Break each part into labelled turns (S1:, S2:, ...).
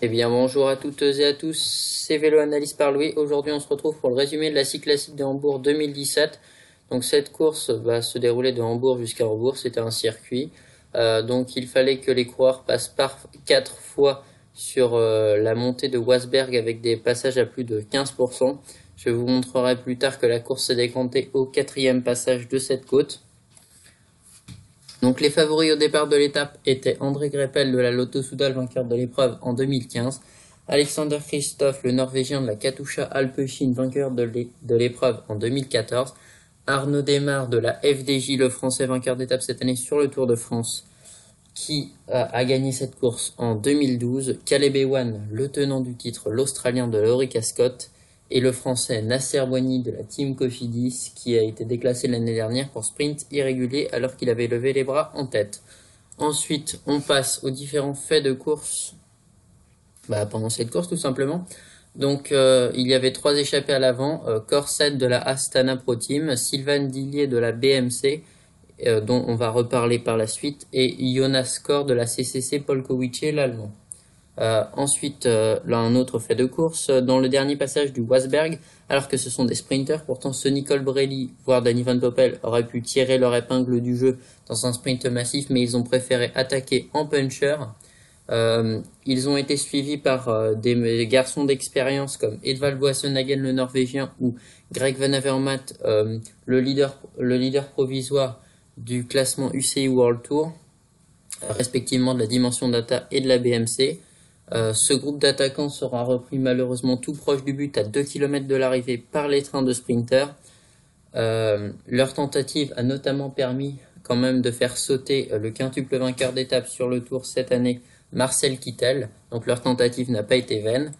S1: Eh bien, bonjour à toutes et à tous, c'est Vélo Analyse par Louis. Aujourd'hui, on se retrouve pour le résumé de la Scie Classique de Hambourg 2017. Donc, cette course va se dérouler de Hambourg jusqu'à Hambourg, c'était un circuit. Donc, il fallait que les coureurs passent par 4 fois sur la montée de Wasberg avec des passages à plus de 15%. Je vous montrerai plus tard que la course s'est décantée au 4e passage de cette côte. Donc les favoris au départ de l'étape étaient André Greipel de la Lotto Soudal, vainqueur de l'épreuve en 2015, Alexander Kristoff, le Norvégien de la Katusha Alpecin, vainqueur de l'épreuve en 2014, Arnaud Desmar de la FDJ, le Français, vainqueur d'étape cette année sur le Tour de France, qui a gagné cette course en 2012, Caleb Ewan, le tenant du titre, l'Australien de l'Orica Scott, et le Français Nasser Boigny de la Team Cofidis, qui a été déclassé l'année dernière pour sprint irrégulier alors qu'il avait levé les bras en tête. Ensuite, on passe aux différents faits de course pendant cette course tout simplement. Donc il y avait 3 échappés à l'avant, Corset de la Astana Pro Team, Sylvain Dillier de la BMC, dont on va reparler par la suite, et Jonas Kor de la CCC Polkowice, l'Allemand. Ensuite, là un autre fait de course, dans le dernier passage du Wasberg, alors que ce sont des sprinters, pourtant Sonny Colbrelli, voire Danny Van Poppel auraient pu tirer leur épingle du jeu dans un sprint massif, mais ils ont préféré attaquer en puncher. Ils ont été suivis par des garçons d'expérience comme Edvald Boasson-Hagen le Norvégien ou Greg Van Avermaet, le leader provisoire du classement UCI World Tour, respectivement de la Dimension Data et de la BMC. Ce groupe d'attaquants sera repris malheureusement tout proche du but à 2 km de l'arrivée par les trains de sprinters. Leur tentative a notamment permis quand même de faire sauter le quintuple vainqueur d'étape sur le Tour cette année, Marcel Kittel. Donc leur tentative n'a pas été vaine.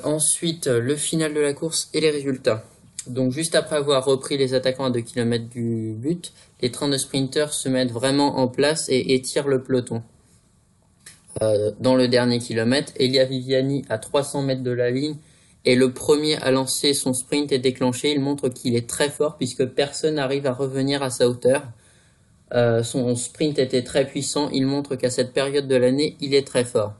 S1: Ensuite, le final de la course et les résultats. Donc juste après avoir repris les attaquants à 2 km du but, les trains de sprinters se mettent vraiment en place et étirent le peloton. Dans le dernier kilomètre, Elia Viviani à 300 mètres de la ligne est le premier à lancer son sprint et déclencher. Il montre qu'il est très fort puisque personne n'arrive à revenir à sa hauteur. Son sprint était très puissant. Il montre qu'à cette période de l'année, il est très fort.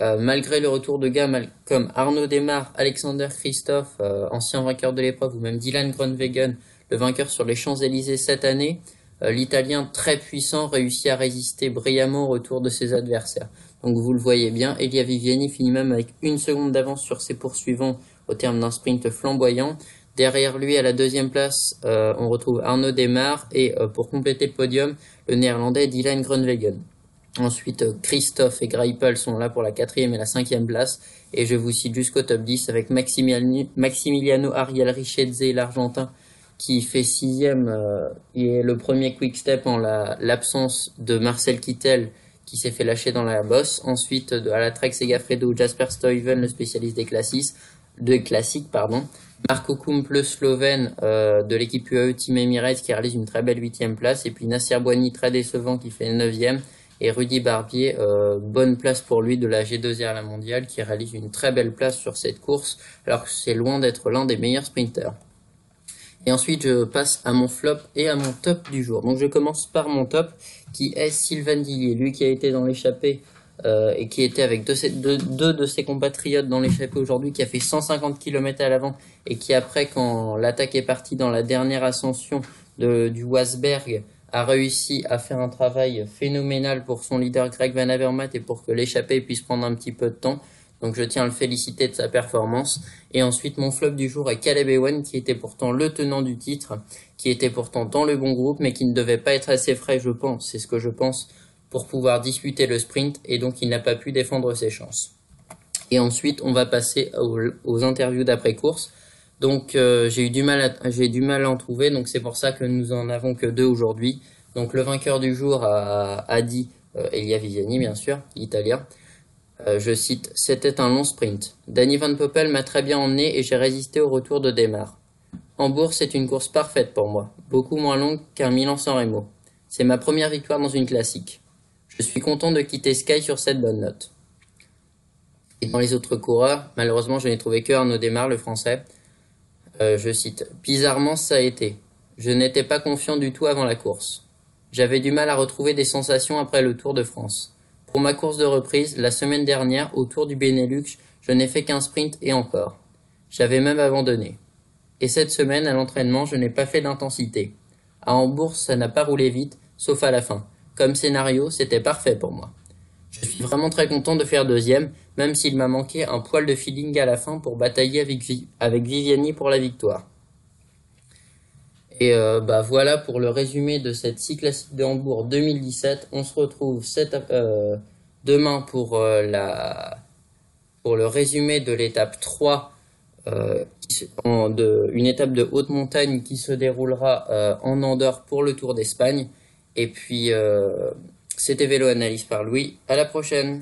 S1: Malgré le retour de gars comme Arnaud Desmar, Alexander Kristoff, ancien vainqueur de l'épreuve, ou même Dylan Groenewegen, le vainqueur sur les Champs-Élysées cette année, l'Italien très puissant réussit à résister brillamment au retour de ses adversaires. Donc vous le voyez bien, Elia Viviani finit même avec 1 seconde d'avance sur ses poursuivants au terme d'un sprint flamboyant. Derrière lui, à la 2e place, on retrouve Arnaud Desmar et pour compléter le podium, le néerlandais Dylan Groenewegen. Ensuite, Kristoff et Greipel sont là pour la 4e et la 5e place. Et je vous cite jusqu'au top 10 avec Maximiliano Ariel Richetze, l'Argentin, qui fait 6e, il est le premier quick step en l'absence de Marcel Kittel, qui s'est fait lâcher dans la bosse. Ensuite, à la Trek Segafredo, Jasper Stuyven, le spécialiste des classiques, Marco Kump, le Slovène, de l'équipe UAE Team Emirates, qui réalise une très belle 8e place. Et puis Nasser Boigny, très décevant, qui fait 9e. Et Rudy Barbier, bonne place pour lui de la G2R la mondiale, qui réalise une très belle place sur cette course, alors que c'est loin d'être l'un des meilleurs sprinters. Et ensuite, je passe à mon flop et à mon top du jour. Donc, je commence par mon top, qui est Sylvain Dillier, lui qui a été dans l'échappée et qui était avec deux de ses compatriotes dans l'échappée aujourd'hui, qui a fait 150 km à l'avant et qui après, quand l'attaque est partie dans la dernière ascension du Wasberg, a réussi à faire un travail phénoménal pour son leader Greg Van Avermaet et pour que l'échappée puisse prendre un petit peu de temps. Donc je tiens à le féliciter de sa performance. Et ensuite, mon flop du jour est Caleb Ewan, qui était pourtant le tenant du titre, qui était pourtant dans le bon groupe, mais qui ne devait pas être assez frais, je pense. C'est ce que je pense, pour pouvoir disputer le sprint, et donc il n'a pas pu défendre ses chances. Et ensuite, on va passer aux interviews d'après-course. Donc j'ai du mal à en trouver, donc c'est pour ça que nous en avons que 2 aujourd'hui. Donc le vainqueur du jour a dit Elia Viviani, bien sûr, l'italien. Je cite, c'était un long sprint. Danny Van Poppel m'a très bien emmené et j'ai résisté au retour de Desmar. Hambourg, c'est une course parfaite pour moi, beaucoup moins longue qu'un Milan-San Remo. C'est ma première victoire dans une classique. Je suis content de quitter Sky sur cette bonne note. Et dans les autres coureurs, malheureusement, je n'ai trouvé que Arnaud Desmar, le français. Je cite, bizarrement, ça a été. Je n'étais pas confiant du tout avant la course. J'avais du mal à retrouver des sensations après le Tour de France. Pour ma course de reprise, la semaine dernière, au Tour du Benelux, je n'ai fait qu'un sprint et encore. J'avais même abandonné. Et cette semaine, à l'entraînement, je n'ai pas fait d'intensité. À Hambourg, ça n'a pas roulé vite, sauf à la fin. Comme scénario, c'était parfait pour moi. Je suis vraiment très content de faire deuxième, même s'il m'a manqué un poil de feeling à la fin pour batailler avec Viviani pour la victoire. Et voilà pour le résumé de cette Cyclassique de Hambourg 2017. On se retrouve demain pour le résumé de l'étape 3, une étape de haute montagne qui se déroulera en Andorre pour le Tour d'Espagne. Et puis, c'était Vélo Analyse par Louis. À la prochaine!